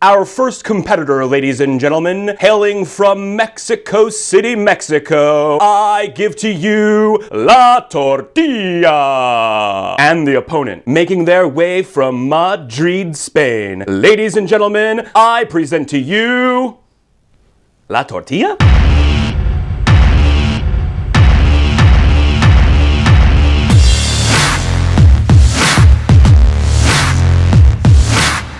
Our first competitor, ladies and gentlemen, hailing from Mexico City, Mexico, I give to you La Tortilla. And the opponent, making their way from Madrid, Spain. Ladies and gentlemen, I present to you La Tortilla.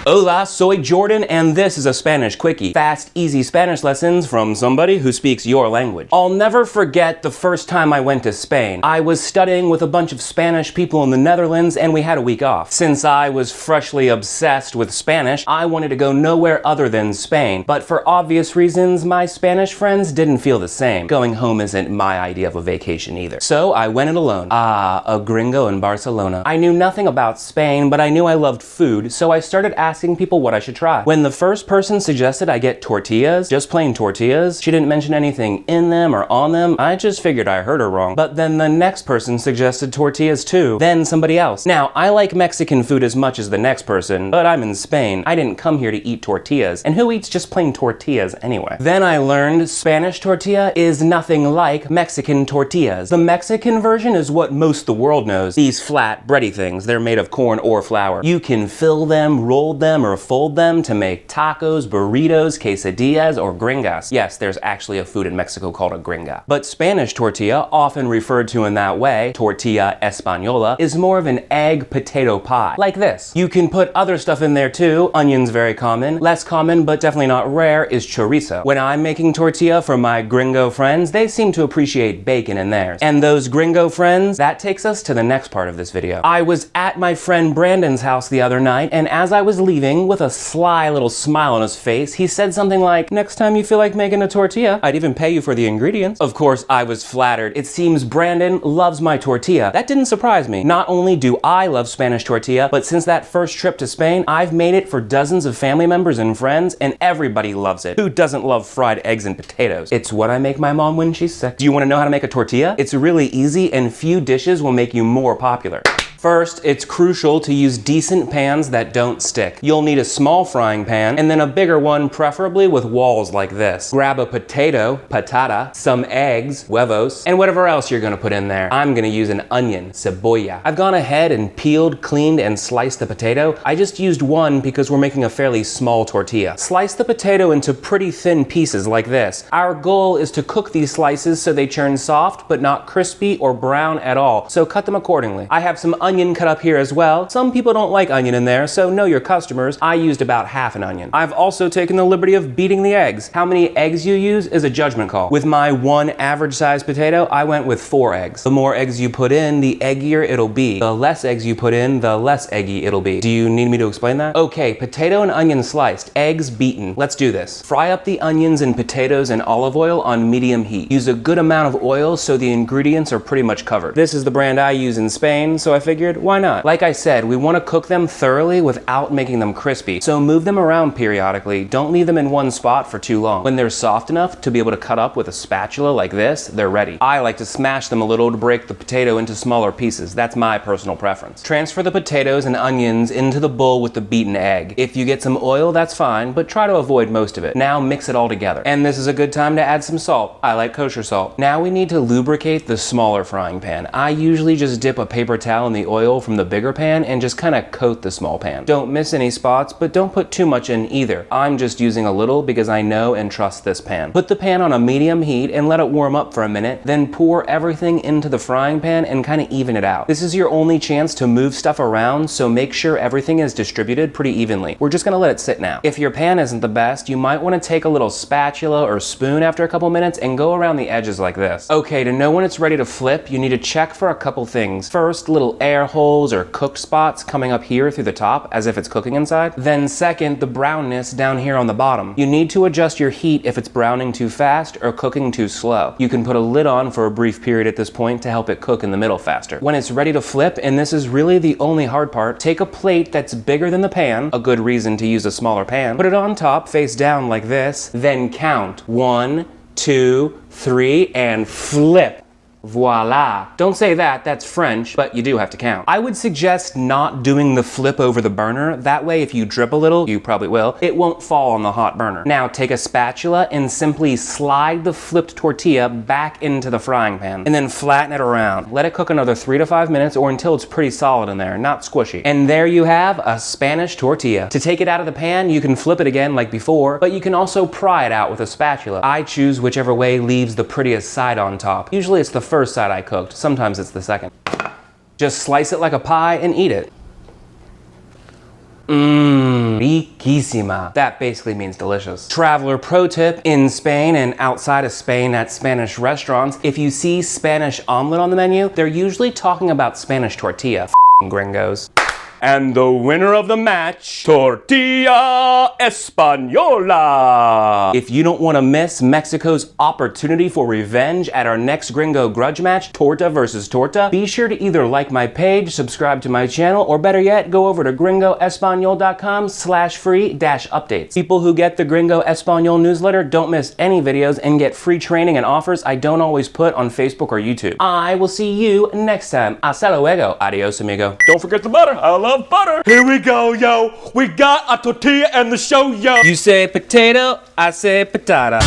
Hola, soy Jordan, and this is a Spanish Quickie. Fast, easy Spanish lessons from somebody who speaks your language. I'll never forget the first time I went to Spain. I was studying with a bunch of Spanish people in the Netherlands, and we had a week off. Since I was freshly obsessed with Spanish, I wanted to go nowhere other than Spain. But for obvious reasons, my Spanish friends didn't feel the same. Going home isn't my idea of a vacation either. So I went it alone. A Gringo in Barcelona. I knew nothing about Spain, but I knew I loved food, so I started asking people what I should try. When the first person suggested I get tortillas, just plain tortillas, she didn't mention anything in them or on them, I just figured I heard her wrong. But then the next person suggested tortillas too, then somebody else. Now, I like Mexican food as much as the next person, but I'm in Spain. I didn't come here to eat tortillas, and who eats just plain tortillas anyway? Then I learned Spanish tortilla is nothing like Mexican tortillas. The Mexican version is what most of the world knows. These flat, bready things, they're made of corn or flour. You can fill them, roll them, or fold them to make tacos, burritos, quesadillas, or gringas. Yes, there's actually a food in Mexico called a gringa. But Spanish tortilla, often referred to in that way, tortilla española, is more of an egg potato pie, like this. You can put other stuff in there too. Onions, very common. Less common, but definitely not rare, is chorizo. When I'm making tortilla for my gringo friends, they seem to appreciate bacon in theirs. And those gringo friends, that takes us to the next part of this video. I was at my friend Brandon's house the other night, and as I was leaving, with a sly little smile on his face, he said something like, "Next time you feel like making a tortilla, I'd even pay you for the ingredients." Of course, I was flattered. It seems Brandon loves my tortilla. That didn't surprise me. Not only do I love Spanish tortilla, but since that first trip to Spain, I've made it for dozens of family members and friends, and everybody loves it. Who doesn't love fried eggs and potatoes? It's what I make my mom when she's sick. Do you want to know how to make a tortilla? It's really easy, and few dishes will make you more popular. First, it's crucial to use decent pans that don't stick. You'll need a small frying pan, and then a bigger one, preferably with walls like this. Grab a potato, patata, some eggs, huevos, and whatever else you're gonna put in there. I'm gonna use an onion, cebolla. I've gone ahead and peeled, cleaned, and sliced the potato. I just used one because we're making a fairly small tortilla. Slice the potato into pretty thin pieces like this. Our goal is to cook these slices so they turn soft, but not crispy or brown at all, so cut them accordingly. I have some onion cut up here as well. Some people don't like onion in there, so know your customers. I used about half an onion. I've also taken the liberty of beating the eggs. How many eggs you use is a judgment call. With my one average sized potato, I went with 4 eggs. The more eggs you put in, the eggier it'll be. The less eggs you put in, the less eggy it'll be. Do you need me to explain that? Okay, potato and onion sliced, eggs beaten. Let's do this. Fry up the onions and potatoes in olive oil on medium heat. Use a good amount of oil so the ingredients are pretty much covered. This is the brand I use in Spain, so I figured, why not? Like I said, we want to cook them thoroughly without making them crispy, so move them around periodically. Don't leave them in one spot for too long. When they're soft enough to be able to cut up with a spatula like this, they're ready. I like to smash them a little to break the potato into smaller pieces. That's my personal preference. Transfer the potatoes and onions into the bowl with the beaten egg. If you get some oil, that's fine, but try to avoid most of it. Now mix it all together. And this is a good time to add some salt. I like kosher salt. Now we need to lubricate the smaller frying pan. I usually just dip a paper towel in the oil from the bigger pan and just kind of coat the small pan. Don't miss any spots, but don't put too much in either. I'm just using a little because I know and trust this pan. Put the pan on a medium heat and let it warm up for a minute, then pour everything into the frying pan and kind of even it out. This is your only chance to move stuff around, so make sure everything is distributed pretty evenly. We're just gonna let it sit now. If your pan isn't the best, you might want to take a little spatula or spoon after a couple minutes and go around the edges like this. Okay, to know when it's ready to flip, you need to check for a couple things. First, little air holes or cooked spots coming up here through the top as if it's cooking inside. Then second, the brownness down here on the bottom. You need to adjust your heat if it's browning too fast or cooking too slow. You can put a lid on for a brief period at this point to help it cook in the middle faster. When it's ready to flip, and this is really the only hard part, take a plate that's bigger than the pan, a good reason to use a smaller pan, put it on top face down like this, then count 1, 2, 3, and flip. Voila. Don't say that, that's French, but you do have to count. I would suggest not doing the flip over the burner. That way, if you drip a little, you probably will, it won't fall on the hot burner. Now take a spatula and simply slide the flipped tortilla back into the frying pan and then flatten it around. Let it cook another 3 to 5 minutes or until it's pretty solid in there, not squishy. And there you have a Spanish tortilla. To take it out of the pan, you can flip it again like before, but you can also pry it out with a spatula. I choose whichever way leaves the prettiest side on top. Usually it's the first side I cooked, sometimes it's the second. Just slice it like a pie and eat it. Mmm, riquísima. That basically means delicious. Traveler pro tip, in Spain and outside of Spain at Spanish restaurants, if you see Spanish omelet on the menu, they're usually talking about Spanish tortilla. Gringos. And the winner of the match, Tortilla Española. If you don't want to miss Mexico's opportunity for revenge at our next Gringo Grudge match, Torta versus Torta, be sure to either like my page, subscribe to my channel, or better yet, go over to gringoespanol.com/free-updates. People who get the Gringo Español newsletter don't miss any videos and get free training and offers I don't always put on Facebook or YouTube. I will see you next time. Hasta luego. Adios, amigo. Don't forget the butter. I love butter. Here we go, yo. We got a tortilla and the show, yo. You say potato, I say patata.